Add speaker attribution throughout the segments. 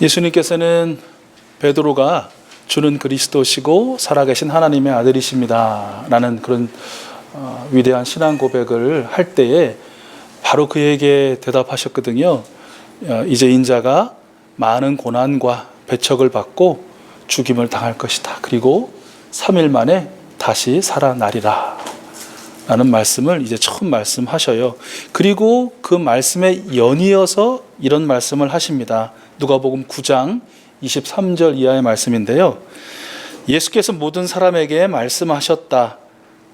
Speaker 1: 예수님께서는 베드로가 주는 그리스도시고 살아계신 하나님의 아들이십니다 라는 그런 위대한 신앙 고백을 할 때에 바로 그에게 대답하셨거든요. 이제 인자가 많은 고난과 배척을 받고 죽임을 당할 것이다. 그리고 3일 만에 다시 살아나리라 라는 말씀을 이제 처음 말씀하셔요. 그리고 그 말씀에 연이어서 이런 말씀을 하십니다. 누가복음 9장 23절 이하의 말씀인데요. 예수께서 모든 사람에게 말씀하셨다.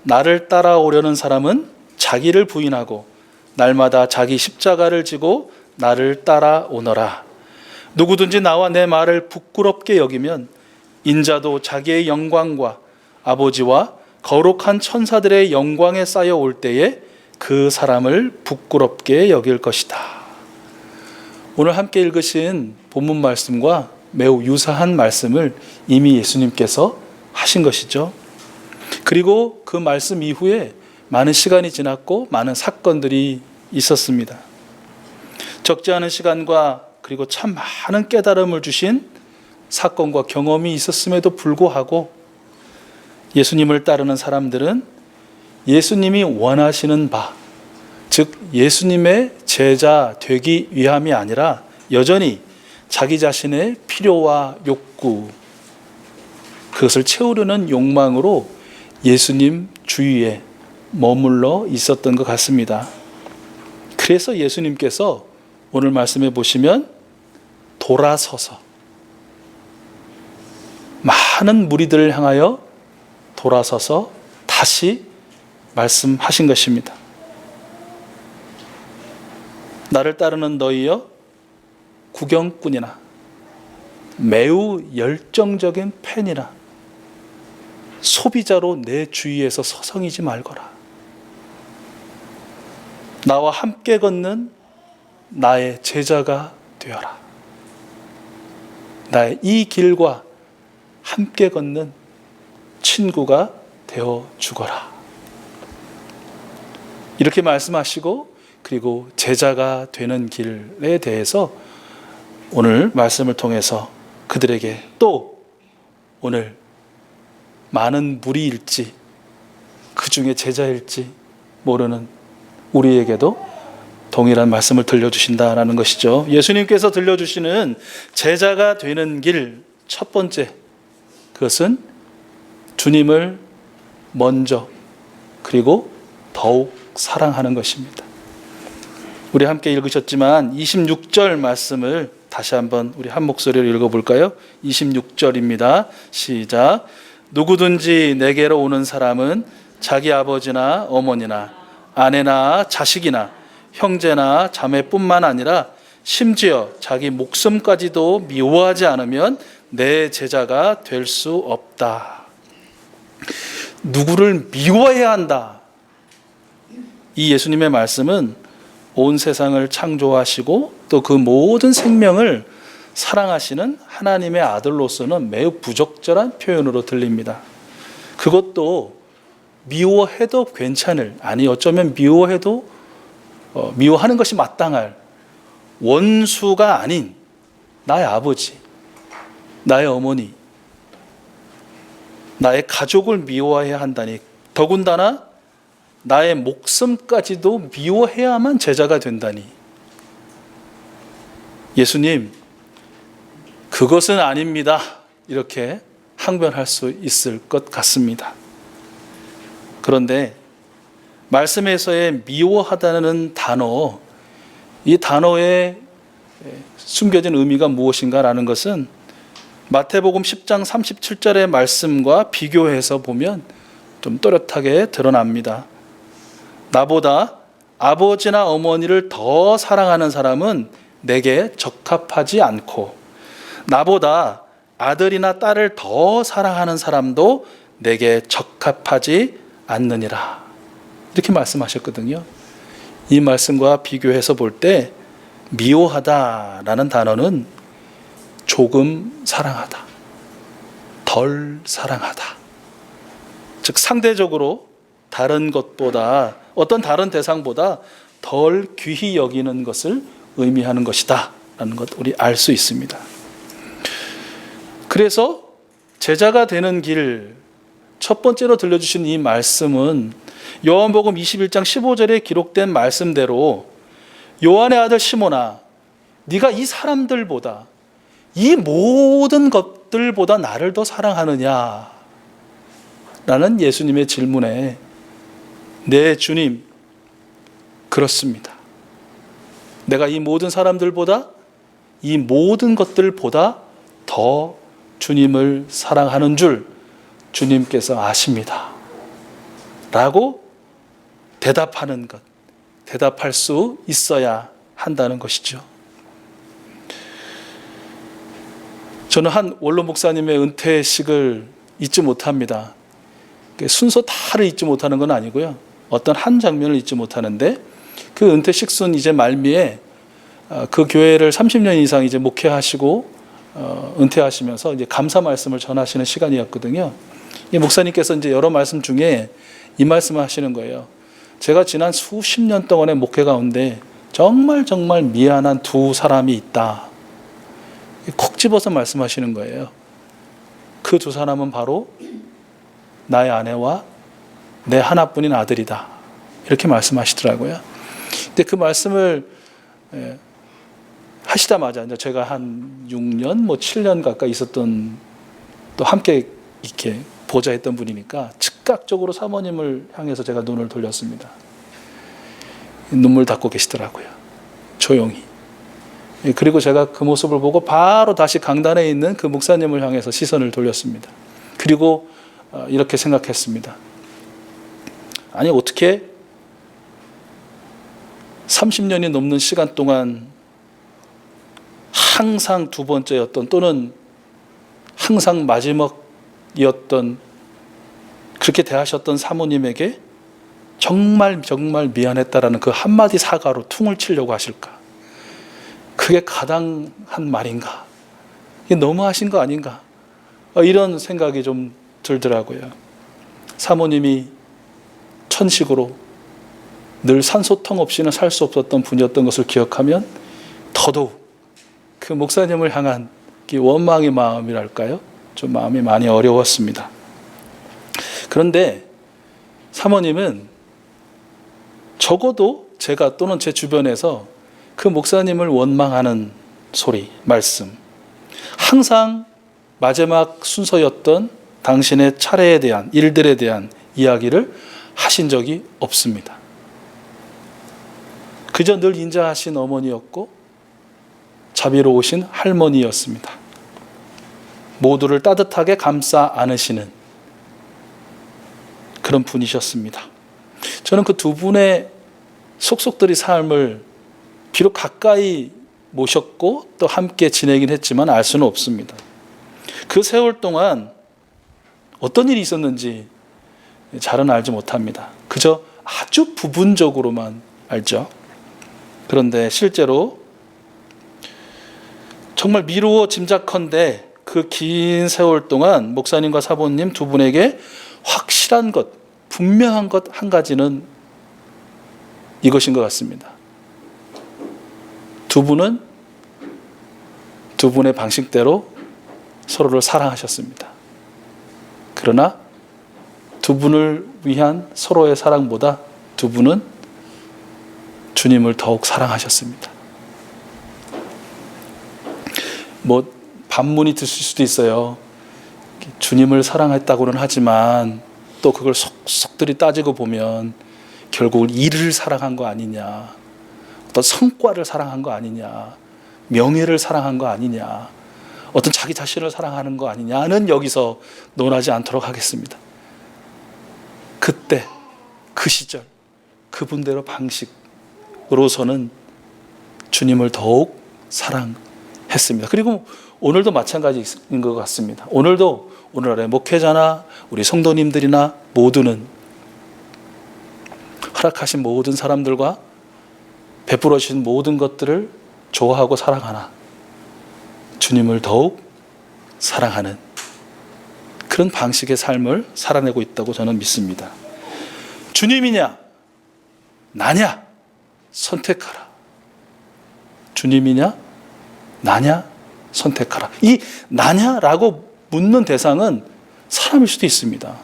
Speaker 1: 나를 따라오려는 사람은 자기를 부인하고 날마다 자기 십자가를 지고 나를 따라오너라. 누구든지 나와 내 말을 부끄럽게 여기면 인자도 자기의 영광과 아버지와 거룩한 천사들의 영광에 쌓여 올 때에 그 사람을 부끄럽게 여길 것이다. 오늘 함께 읽으신 본문 말씀과 매우 유사한 말씀을 이미 예수님께서 하신 것이죠. 그리고 그 말씀 이후에 많은 시간이 지났고 많은 사건들이 있었습니다. 적지 않은 시간과 그리고 참 많은 깨달음을 주신 사건과 경험이 있었음에도 불구하고 예수님을 따르는 사람들은 예수님이 원하시는 바, 즉 예수님의 제자 되기 위함이 아니라 여전히 자기 자신의 필요와 욕구, 그것을 채우려는 욕망으로 예수님 주위에 머물러 있었던 것 같습니다. 그래서 예수님께서 오늘 말씀해 보시면 돌아서서 많은 무리들을 향하여 돌아서서 다시 말씀하신 것입니다. 나를 따르는 너희여 구경꾼이나 매우 열정적인 팬이나 소비자로 내 주위에서 서성이지 말거라. 나와 함께 걷는 나의 제자가 되어라. 나의 이 길과 함께 걷는 친구가 되어 주거라. 이렇게 말씀하시고 그리고 제자가 되는 길에 대해서 오늘 말씀을 통해서 그들에게 또 오늘 많은 무리일지 그 중에 제자일지 모르는 우리에게도 동일한 말씀을 들려주신다라는 것이죠. 예수님께서 들려주시는 제자가 되는 길 첫 번째, 그것은 주님을 먼저 그리고 더욱 사랑하는 것입니다. 우리 함께 읽으셨지만 26절 말씀을 다시 한번 우리 한 목소리로 읽어볼까요? 26절입니다. 시작. 누구든지 내게로 오는 사람은 자기 아버지나 어머니나 아내나 자식이나 형제나 자매뿐만 아니라 심지어 자기 목숨까지도 미워하지 않으면 내 제자가 될 수 없다. 누구를 미워해야 한다. 이 예수님의 말씀은 온 세상을 창조하시고 또 그 모든 생명을 사랑하시는 하나님의 아들로서는 매우 부적절한 표현으로 들립니다. 그것도 미워해도 괜찮을, 아니 어쩌면 미워해도 미워하는 것이 마땅할 원수가 아닌 나의 아버지, 나의 어머니, 나의 가족을 미워해야 한다니, 더군다나 나의 목숨까지도 미워해야만 제자가 된다니. 예수님, 그것은 아닙니다. 이렇게 항변할 수 있을 것 같습니다. 그런데 말씀에서의 미워하다는 단어, 이 단어에 숨겨진 의미가 무엇인가라는 것은 마태복음 10장 37절의 말씀과 비교해서 보면 좀 또렷하게 드러납니다. 나보다 아버지나 어머니를 더 사랑하는 사람은 내게 적합하지 않고 나보다 아들이나 딸을 더 사랑하는 사람도 내게 적합하지 않느니라. 이렇게 말씀하셨거든요. 이 말씀과 비교해서 볼 때 미워하다라는 단어는 조금 사랑하다, 덜 사랑하다, 즉 상대적으로 다른 것보다, 어떤 다른 대상보다 덜 귀히 여기는 것을 의미하는 것이다 라는 것 우리 알 수 있습니다. 그래서 제자가 되는 길, 첫 번째로 들려주신 이 말씀은 요한복음 21장 15절에 기록된 말씀대로 요한의 아들 시몬아, 네가 이 사람들보다, 이 모든 것들보다 나를 더 사랑하느냐? 라는 예수님의 질문에 네, 주님, 그렇습니다. 내가 이 모든 사람들보다, 이 모든 것들보다 더 주님을 사랑하는 줄 주님께서 아십니다. 라고 대답하는 것, 대답할 수 있어야 한다는 것이죠. 저는 한 원로 목사님의 은퇴식을 잊지 못합니다. 순서 다를 잊지 못하는 건 아니고요. 어떤 한 장면을 잊지 못하는데, 그 은퇴식순 이제 말미에 그 교회를 30년 이상 이제 목회하시고 은퇴하시면서 이제 감사 말씀을 전하시는 시간이었거든요. 이 목사님께서 이제 여러 말씀 중에 이 말씀을 하시는 거예요. 제가 지난 수십 년 동안의 목회 가운데 정말 미안한 두 사람이 있다. 콕 집어서 말씀하시는 거예요. 그 두 사람은 바로 나의 아내와 내 하나뿐인 아들이다. 이렇게 말씀하시더라고요. 근데 그 말씀을 하시자마자 제가 한 6년, 7년 가까이 있었던, 또 함께 이렇게 보좌했던 분이니까 즉각적으로 사모님을 향해서 제가 눈을 돌렸습니다. 눈물 닦고 계시더라고요. 조용히. 그리고 제가 그 모습을 보고 바로 다시 강단에 있는 그 목사님을 향해서 시선을 돌렸습니다. 그리고 이렇게 생각했습니다. 아니, 어떻게 30년이 넘는 시간 동안 항상 두 번째였던, 또는 항상 마지막이었던, 그렇게 대하셨던 사모님에게 정말 미안했다라는 그 한마디 사과로 퉁을 치려고 하실까? 그게 가당한 말인가? 이게 너무하신 거 아닌가? 이런 생각이 좀 들더라고요. 사모님이 천식으로 늘 산소통 없이는 살 수 없었던 분이었던 것을 기억하면 더더욱 그 목사님을 향한 원망의 마음이랄까요? 좀 마음이 많이 어려웠습니다. 그런데 사모님은 적어도 제가 또는 제 주변에서 그 목사님을 원망하는 소리, 말씀, 항상 마지막 순서였던 당신의 차례에 대한, 일들에 대한 이야기를 하신 적이 없습니다. 그저 늘 인자하신 어머니였고 자비로우신 할머니였습니다. 모두를 따뜻하게 감싸 안으시는 그런 분이셨습니다. 저는 그 두 분의 속속들이 삶을 비록 가까이 모셨고 또 함께 지내긴 했지만 알 수는 없습니다. 그 세월 동안 어떤 일이 있었는지 잘은 알지 못합니다. 그저 아주 부분적으로만 알죠. 그런데 실제로 정말 미루어 짐작컨대 그 긴 세월 동안 목사님과 사모님 두 분에게 확실한 것, 분명한 것 한 가지는 이것인 것 같습니다. 두 분은 두 분의 방식대로 서로를 사랑하셨습니다. 그러나 두 분을 위한 서로의 사랑보다 두 분은 주님을 더욱 사랑하셨습니다. 반문이 드실 수도 있어요. 주님을 사랑했다고는 하지만 또 그걸 속속들이 따지고 보면 결국 일을 사랑한 거 아니냐, 어떤 성과를 사랑한 거 아니냐, 명예를 사랑한 거 아니냐, 어떤 자기 자신을 사랑하는 거 아니냐는 여기서 논하지 않도록 하겠습니다. 그때 그 시절 그분대로 방식으로서는 주님을 더욱 사랑했습니다. 그리고 오늘도 마찬가지인 것 같습니다. 오늘도 오늘날의 목회자나 우리 성도님들이나 모두는 허락하신 모든 사람들과 베풀어 주신 모든 것들을 좋아하고 사랑하나 주님을 더욱 사랑하는 그런 방식의 삶을 살아내고 있다고 저는 믿습니다. 주님이냐 나냐 선택하라. 주님이냐 나냐 선택하라. 이 나냐라고 묻는 대상은 사람일 수도 있습니다.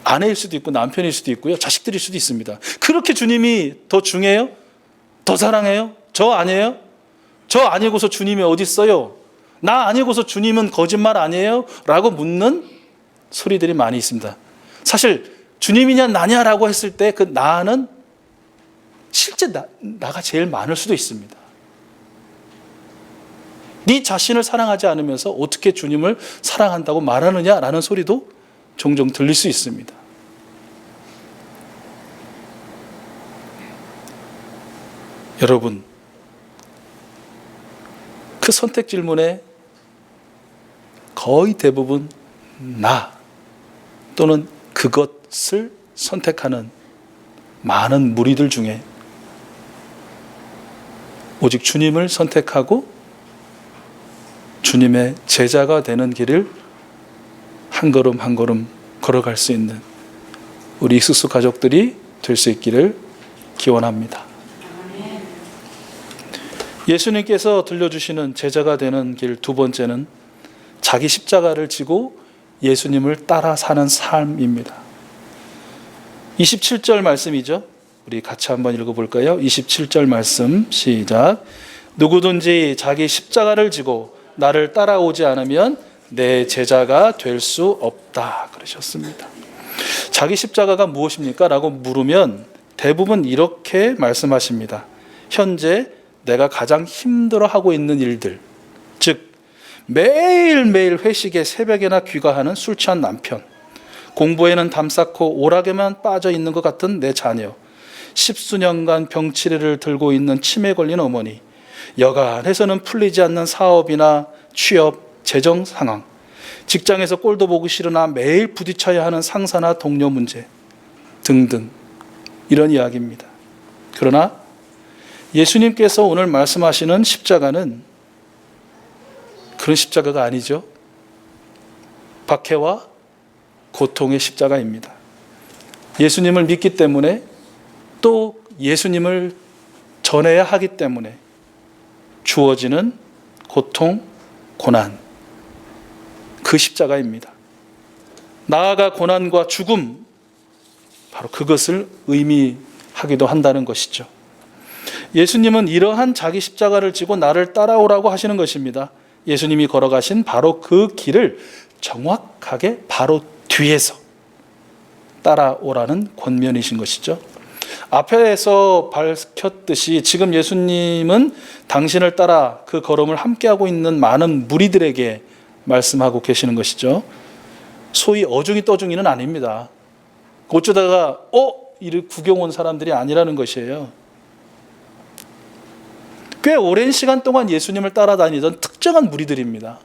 Speaker 1: 아내일 수도 있고 남편일 수도 있고요. 자식들일 수도 있습니다. 그렇게 주님이 더 중요해요? 더 사랑해요? 저 아니에요? 저 아니고서 주님이 어디 있어요? 나 아니고서 주님은 거짓말 아니에요? 라고 묻는 소리들이 많이 있습니다. 사실 주님이냐 나냐라고 했을 때 그 나는 실제 나가 제일 많을 수도 있습니다. 네 자신을 사랑하지 않으면서 어떻게 주님을 사랑한다고 말하느냐라는 소리도 종종 들릴 수 있습니다. 여러분, 그 선택 질문에 거의 대부분 나 또는 그것을 선택하는 많은 무리들 중에 오직 주님을 선택하고 주님의 제자가 되는 길을 한 걸음 한 걸음 걸어갈 수 있는 우리 익숙수 가족들이 될 수 있기를 기원합니다. 예수님께서 들려주시는 제자가 되는 길 두 번째는 자기 십자가를 지고 예수님을 따라 사는 삶입니다. 27절 말씀이죠. 우리 같이 한번 읽어볼까요? 27절 말씀 시작. 누구든지 자기 십자가를 지고 나를 따라오지 않으면 내 제자가 될 수 없다 그러셨습니다. 자기 십자가가 무엇입니까? 라고 물으면 대부분 이렇게 말씀하십니다. 현재 내가 가장 힘들어하고 있는 일들, 즉 매일매일 회식에 새벽에나 귀가하는 술 취한 남편, 공부에는 담쌓고 오락에만 빠져 있는 것 같은 내 자녀, 10수년간 병치레를 들고 있는 치매 걸린 어머니, 여간해서는 풀리지 않는 사업이나 취업, 재정 상황, 직장에서 꼴도 보기 싫으나 매일 부딪혀야 하는 상사나 동료 문제 등등 이런 이야기입니다. 그러나 예수님께서 오늘 말씀하시는 십자가는 그런 십자가가 아니죠. 박해와 고통의 십자가입니다. 예수님을 믿기 때문에 또 예수님을 전해야 하기 때문에 주어지는 고통, 고난, 그 십자가입니다. 나아가 고난과 죽음, 바로 그것을 의미하기도 한다는 것이죠. 예수님은 이러한 자기 십자가를 지고 나를 따라오라고 하시는 것입니다. 예수님이 걸어가신 바로 그 길을 정확하게 바로 뒤에서 따라오라는 권면이신 것이죠. 앞에서 밝혔듯이 지금 예수님은 당신을 따라 그 걸음을 함께하고 있는 많은 무리들에게 말씀하고 계시는 것이죠. 소위 어중이 떠중이는 아닙니다. 어쩌다가 이를 구경 온 사람들이 아니라는 것이에요. 꽤 오랜 시간 동안 예수님을 따라다니던 특정한 무리들입니다.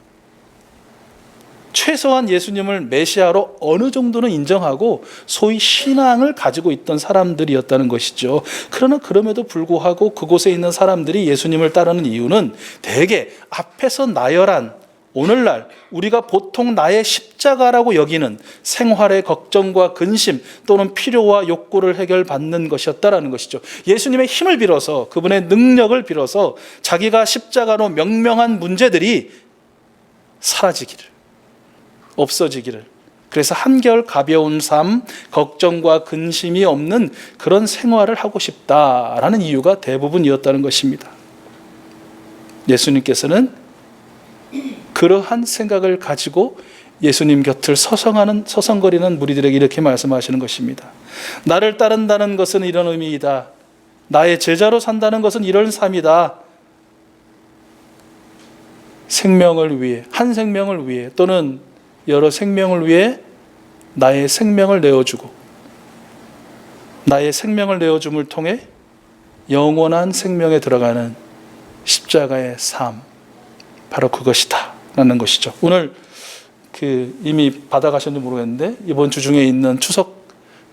Speaker 1: 최소한 예수님을 메시아로 어느 정도는 인정하고 소위 신앙을 가지고 있던 사람들이었다는 것이죠. 그러나 그럼에도 불구하고 그곳에 있는 사람들이 예수님을 따르는 이유는 대개 앞에서 나열한 오늘날 우리가 보통 나의 십자가라고 여기는 생활의 걱정과 근심 또는 필요와 욕구를 해결받는 것이었다라는 것이죠. 예수님의 힘을 빌어서, 그분의 능력을 빌어서 자기가 십자가로 명명한 문제들이 사라지기를, 없어지기를, 그래서 한결 가벼운 삶, 걱정과 근심이 없는 그런 생활을 하고 싶다라는 이유가 대부분이었다는 것입니다. 예수님께서는 그러한 생각을 가지고 예수님 곁을 서성거리는 무리들에게 이렇게 말씀하시는 것입니다. 나를 따른다는 것은 이런 의미이다. 나의 제자로 산다는 것은 이런 삶이다. 생명을 위해, 한 생명을 위해 또는 여러 생명을 위해 나의 생명을 내어주고 나의 생명을 내어줌을 통해 영원한 생명에 들어가는 십자가의 삶, 바로 그것이다 라는 것이죠. 오늘 이미 받아가셨는지 모르겠는데 이번 주 중에 있는 추석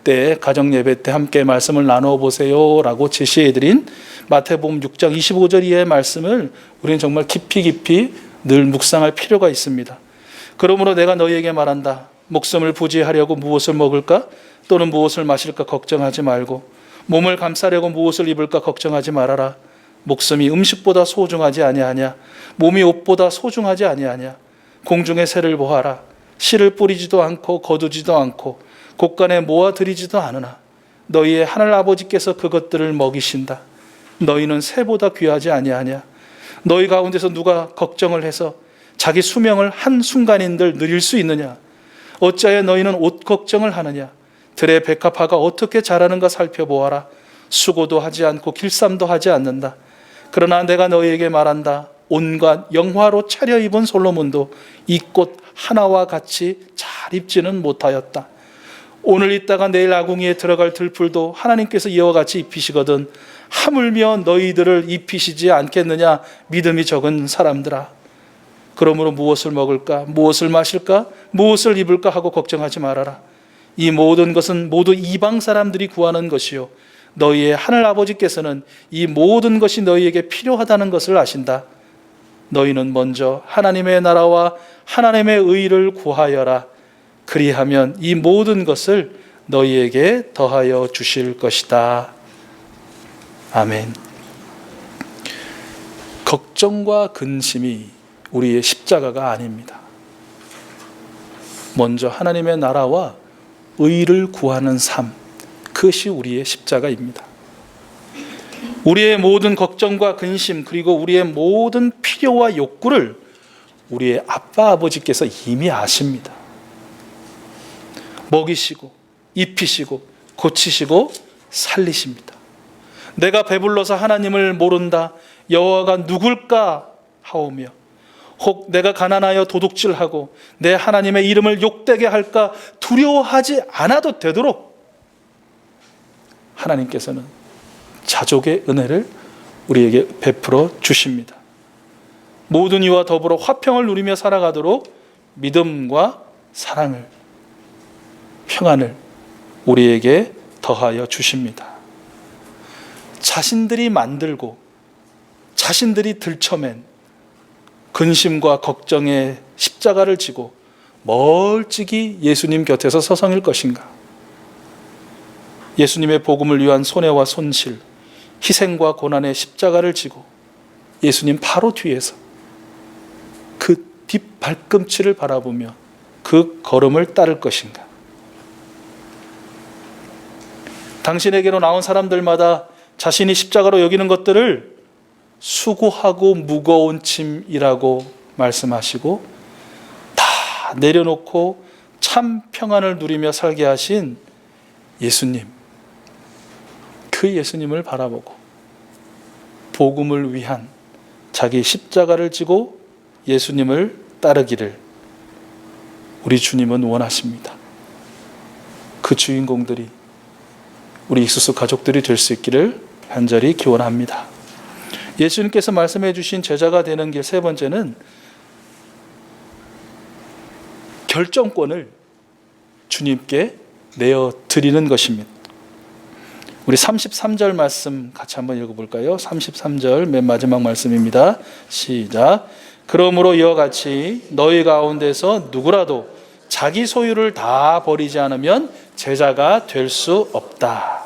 Speaker 1: 때 가정 예배 때 함께 말씀을 나눠 보세요 라고 제시해드린 마태복음 6장 25절 이하의 말씀을 우리는 정말 깊이 늘 묵상할 필요가 있습니다. 그러므로 내가 너희에게 말한다. 목숨을 부지하려고 무엇을 먹을까 또는 무엇을 마실까 걱정하지 말고 몸을 감싸려고 무엇을 입을까 걱정하지 말아라. 목숨이 음식보다 소중하지 아니하냐? 몸이 옷보다 소중하지 아니하냐? 공중의 새를 보아라. 씨를 뿌리지도 않고 거두지도 않고 곳간에 모아들이지도 않으나 너희의 하늘 아버지께서 그것들을 먹이신다. 너희는 새보다 귀하지 아니하냐? 너희 가운데서 누가 걱정을 해서 자기 수명을 한순간인들 누릴 수 있느냐? 어찌하여 너희는 옷 걱정을 하느냐? 들의 백합화가 어떻게 자라는가 살펴보아라. 수고도 하지 않고 길쌈도 하지 않는다. 그러나 내가 너희에게 말한다. 온갖 영화로 차려입은 솔로몬도 이 꽃 하나와 같이 잘 입지는 못하였다. 오늘 있다가 내일 아궁이에 들어갈 들풀도 하나님께서 이와 같이 입히시거든 하물며 너희들을 입히시지 않겠느냐? 믿음이 적은 사람들아. 그러므로 무엇을 먹을까? 무엇을 마실까? 무엇을 입을까? 하고 걱정하지 말아라. 이 모든 것은 모두 이방 사람들이 구하는 것이요 너희의 하늘 아버지께서는 이 모든 것이 너희에게 필요하다는 것을 아신다. 너희는 먼저 하나님의 나라와 하나님의 의를 구하여라. 그리하면 이 모든 것을 너희에게 더하여 주실 것이다. 아멘. 걱정과 근심이 우리의 십자가가 아닙니다. 먼저 하나님의 나라와 의를 구하는 삶, 그것이 우리의 십자가입니다. 우리의 모든 걱정과 근심 그리고 우리의 모든 필요와 욕구를 우리의 아빠 아버지께서 이미 아십니다. 먹이시고 입히시고 고치시고 살리십니다. 내가 배불러서 하나님을 모른다. 여호와가 누굴까 하오며 혹 내가 가난하여 도둑질하고 내 하나님의 이름을 욕되게 할까 두려워하지 않아도 되도록 하나님께서는 자족의 은혜를 우리에게 베풀어 주십니다. 모든 이와 더불어 화평을 누리며 살아가도록 믿음과 사랑을, 평안을 우리에게 더하여 주십니다. 자신들이 만들고 자신들이 들쳐맨 근심과 걱정의 십자가를 지고 멀찍이 예수님 곁에서 서성일 것인가? 예수님의 복음을 위한 손해와 손실, 희생과 고난의 십자가를 지고 예수님 바로 뒤에서 그 뒷발꿈치를 바라보며 그 걸음을 따를 것인가? 당신에게로 나온 사람들마다 자신이 십자가로 여기는 것들을 수고하고 무거운 짐이라고 말씀하시고 다 내려놓고 참 평안을 누리며 살게 하신 예수님, 그 예수님을 바라보고 복음을 위한 자기 십자가를 지고 예수님을 따르기를 우리 주님은 원하십니다. 그 주인공들이 우리 익수수 가족들이 될 수 있기를 간절히 기원합니다. 예수님께서 말씀해 주신 제자가 되는 길 세 번째는 결정권을 주님께 내어드리는 것입니다. 우리 33절 말씀 같이 한번 읽어볼까요? 33절 맨 마지막 말씀입니다. 시작. 그러므로 이와 같이 너희 가운데서 누구라도 자기 소유를 다 버리지 않으면 제자가 될 수 없다.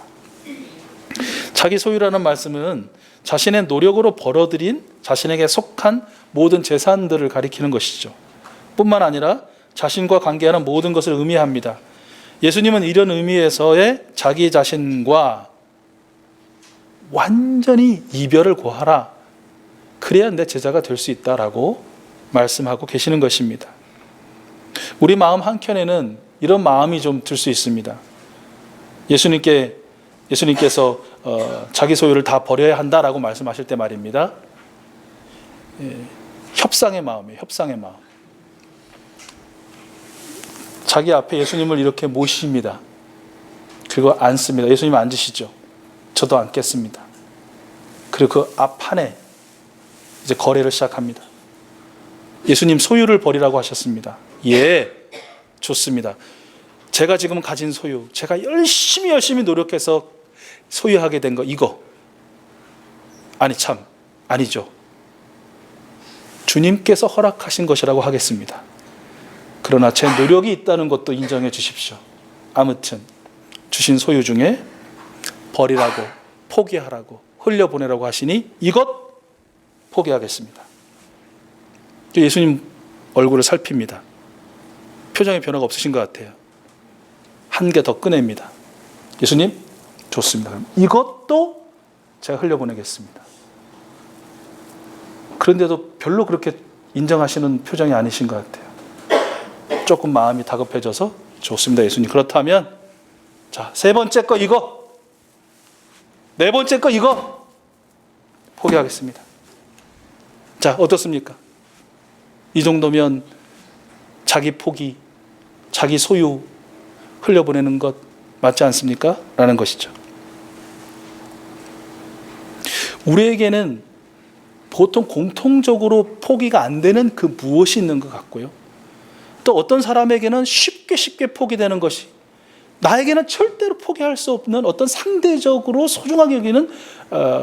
Speaker 1: 자기 소유라는 말씀은 자신의 노력으로 벌어들인 자신에게 속한 모든 재산들을 가리키는 것이죠. 뿐만 아니라 자신과 관계하는 모든 것을 의미합니다. 예수님은 이런 의미에서의 자기 자신과 완전히 이별을 고하라. 그래야 내 제자가 될 수 있다라고 말씀하고 계시는 것입니다. 우리 마음 한켠에는 이런 마음이 좀 들 수 있습니다. 예수님께서 자기 소유를 다 버려야 한다라고 말씀하실 때 말입니다. 협상의 마음이에요. 협상의 마음. 자기 앞에 예수님을 이렇게 모십니다. 그리고 앉습니다. 예수님 앉으시죠. 저도 앉겠습니다. 그리고 그 앞판에 이제 거래를 시작합니다. 예수님 소유를 버리라고 하셨습니다. 예, 좋습니다. 제가 지금 가진 소유, 제가 열심히 노력해서 소유하게 된 거 이거 아니죠. 주님께서 허락하신 것이라고 하겠습니다. 그러나 제 노력이 있다는 것도 인정해 주십시오. 아무튼 주신 소유 중에 버리라고, 포기하라고, 흘려보내라고 하시니 이것 포기하겠습니다. 예수님 얼굴을 살핍니다. 표정의 변화가 없으신 것 같아요. 한 개 더 꺼냅니다. 예수님, 좋습니다. 그럼 이것도 제가 흘려보내겠습니다. 그런데도 별로 그렇게 인정하시는 표정이 아니신 것 같아요. 조금 마음이 다급해져서 좋습니다, 예수님. 그렇다면 자, 세 번째 거 이거, 네 번째 거 이거 포기하겠습니다. 자, 어떻습니까? 이 정도면 자기 포기, 자기 소유 흘려보내는 것 맞지 않습니까? 라는 것이죠. 우리에게는 보통 공통적으로 포기가 안 되는 그 무엇이 있는 것 같고요. 또 어떤 사람에게는 쉽게 포기되는 것이, 나에게는 절대로 포기할 수 없는 어떤 상대적으로 소중하게 여기는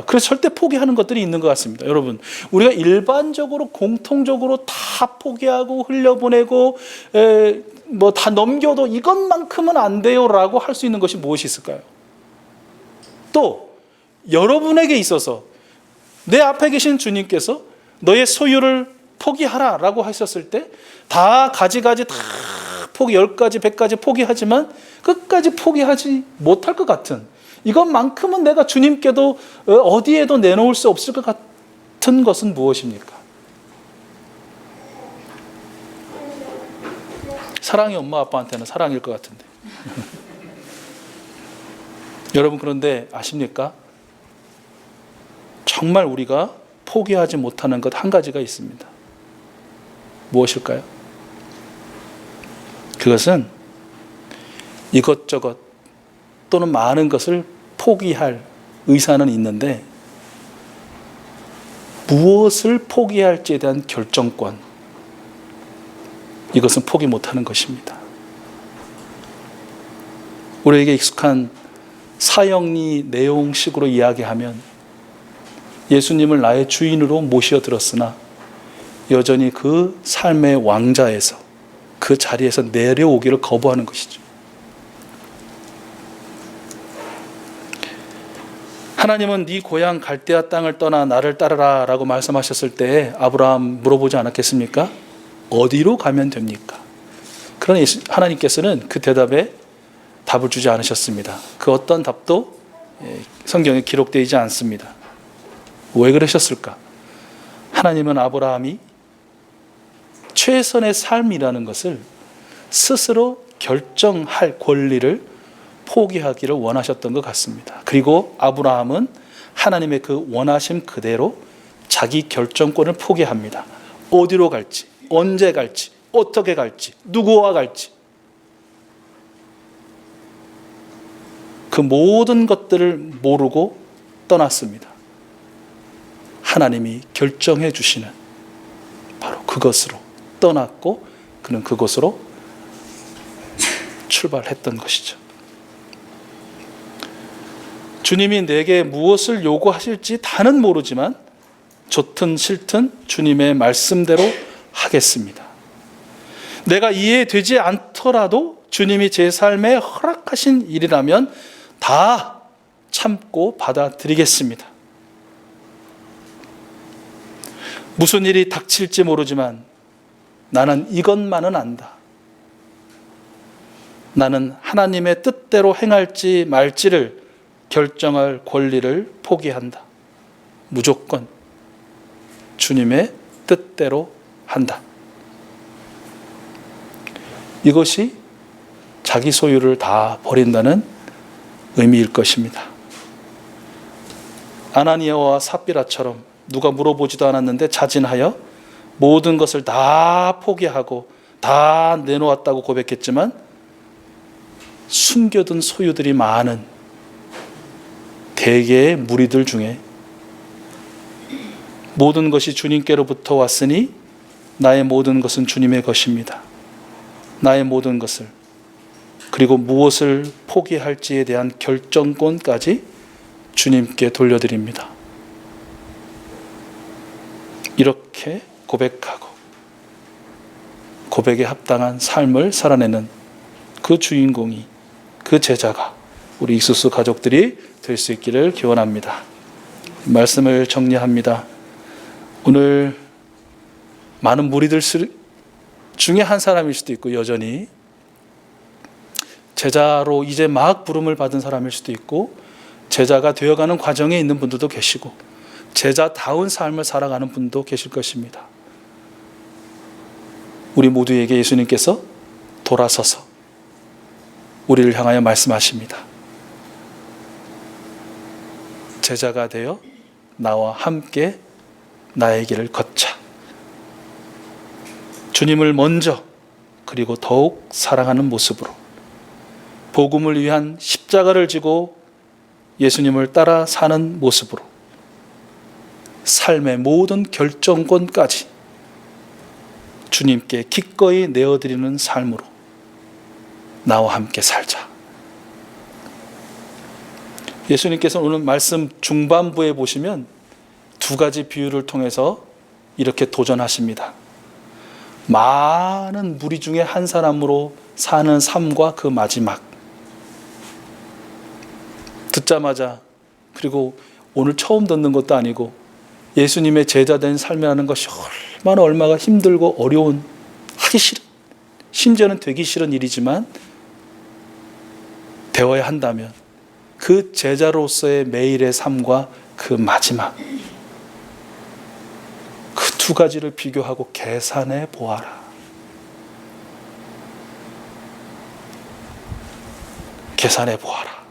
Speaker 1: 그래서 절대 포기하는 것들이 있는 것 같습니다. 여러분, 우리가 일반적으로 공통적으로 다 포기하고 흘려보내고 뭐 다 넘겨도 이것만큼은 안 돼요라고 할 수 있는 것이 무엇이 있을까요? 또 여러분에게 있어서 내 앞에 계신 주님께서 너의 소유를 포기하라 라고 하셨을 때 다 가지가지 다 포기 10가지 100가지 포기하지만 끝까지 포기하지 못할 것 같은, 이것만큼은 내가 주님께도 어디에도 내놓을 수 없을 것 같은 것은 무엇입니까? 사랑이 엄마 아빠한테는 사랑일 것 같은데 여러분, 그런데 아십니까? 정말 우리가 포기하지 못하는 것 한 가지가 있습니다. 무엇일까요? 그것은 이것저것 또는 많은 것을 포기할 의사는 있는데 무엇을 포기할지에 대한 결정권, 이것은 포기 못하는 것입니다. 우리에게 익숙한 사형리 내용식으로 이야기하면 예수님을 나의 주인으로 모셔 들었으나 여전히 그 삶의 왕자에서 그 자리에서 내려오기를 거부하는 것이죠. 하나님은 네 고향 갈대아 땅을 떠나 나를 따르라 라고 말씀하셨을 때 아브라함 물어보지 않았겠습니까? 어디로 가면 됩니까? 그러나 하나님께서는 그 대답에 답을 주지 않으셨습니다. 그 어떤 답도 성경에 기록되지 않습니다. 왜 그러셨을까? 하나님은 아브라함이 최선의 삶이라는 것을 스스로 결정할 권리를 포기하기를 원하셨던 것 같습니다. 그리고 아브라함은 하나님의 그 원하심 그대로 자기 결정권을 포기합니다. 어디로 갈지, 언제 갈지, 어떻게 갈지, 누구와 갈지, 그 모든 것들을 모르고 떠났습니다. 하나님이 결정해 주시는 바로 그것으로 떠났고 그는 그곳으로 출발했던 것이죠. 주님이 내게 무엇을 요구하실지 다는 모르지만 좋든 싫든 주님의 말씀대로 하겠습니다. 내가 이해되지 않더라도 주님이 제 삶에 허락하신 일이라면 다 참고 받아들이겠습니다. 무슨 일이 닥칠지 모르지만 나는 이것만은 안다. 나는 하나님의 뜻대로 행할지 말지를 결정할 권리를 포기한다. 무조건 주님의 뜻대로 한다. 이것이 자기 소유를 다 버린다는 의미일 것입니다. 아나니아와 삽비라처럼 누가 물어보지도 않았는데 자진하여 모든 것을 다 포기하고 다 내놓았다고 고백했지만 숨겨둔 소유들이 많은 대개의 무리들 중에 모든 것이 주님께로부터 왔으니 나의 모든 것은 주님의 것입니다. 나의 모든 것을, 그리고 무엇을 포기할지에 대한 결정권까지 주님께 돌려드립니다. 이렇게 고백하고 고백에 합당한 삶을 살아내는 그 주인공이, 그 제자가 우리 익수수 가족들이 될 수 있기를 기원합니다. 말씀을 정리합니다. 오늘 많은 무리들 중에 한 사람일 수도 있고, 여전히 제자로 이제 막 부름을 받은 사람일 수도 있고, 제자가 되어가는 과정에 있는 분들도 계시고, 제자다운 삶을 살아가는 분도 계실 것입니다. 우리 모두에게 예수님께서 돌아서서 우리를 향하여 말씀하십니다. 제자가 되어 나와 함께 나의 길을 걷자. 주님을 먼저 그리고 더욱 사랑하는 모습으로 복음을 위한 십자가를 지고 예수님을 따라 사는 모습으로 삶의 모든 결정권까지 주님께 기꺼이 내어드리는 삶으로 나와 함께 살자. 예수님께서 오늘 말씀 중반부에 보시면 두 가지 비유를 통해서 이렇게 도전하십니다. 많은 무리 중에 한 사람으로 사는 삶과 그 마지막. 듣자마자, 그리고 오늘 처음 듣는 것도 아니고 예수님의 제자된 삶이라는 것이 얼마나 힘들고 어려운, 하기 싫은, 심지어는 되기 싫은 일이지만 되어야 한다면 그 제자로서의 매일의 삶과 그 마지막, 그 두 가지를 비교하고 계산해 보아라. 계산해 보아라.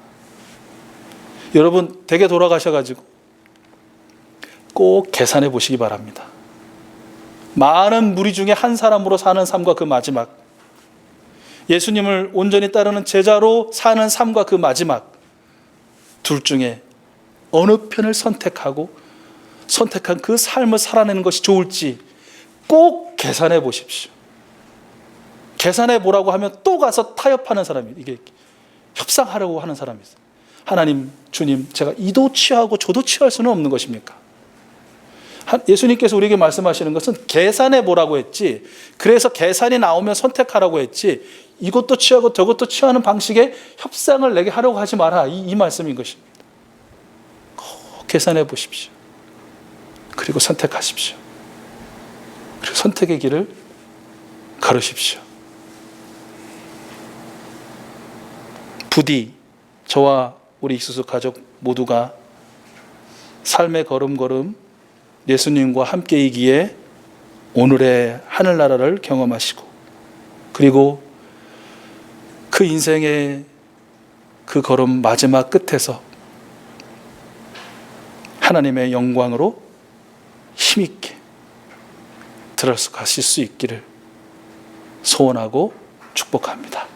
Speaker 1: 여러분 댁에 돌아가셔가지고 꼭 계산해 보시기 바랍니다. 많은 무리 중에 한 사람으로 사는 삶과 그 마지막, 예수님을 온전히 따르는 제자로 사는 삶과 그 마지막, 둘 중에 어느 편을 선택한 그 삶을 살아내는 것이 좋을지 꼭 계산해 보십시오. 계산해 보라고 하면 또 가서 타협하는 사람이, 이게 협상하려고 하는 사람이 있어요. 하나님, 주님, 제가 이도 취하고 저도 취할 수는 없는 것입니까? 예수님께서 우리에게 말씀하시는 것은 계산해 보라고 했지, 그래서 계산이 나오면 선택하라고 했지, 이것도 취하고 저것도 취하는 방식의 협상을 내게 하려고 하지 마라, 이 말씀인 것입니다. 꼭 계산해 보십시오. 그리고 선택하십시오. 그리고 선택의 길을 걸으십시오. 부디 저와 우리 익수수 가족 모두가 삶의 걸음걸음 예수님과 함께이기에 오늘의 하늘나라를 경험하시고, 그리고 그 인생의 그 걸음 마지막 끝에서 하나님의 영광으로 힘있게 들어가실 수 있기를 소원하고 축복합니다.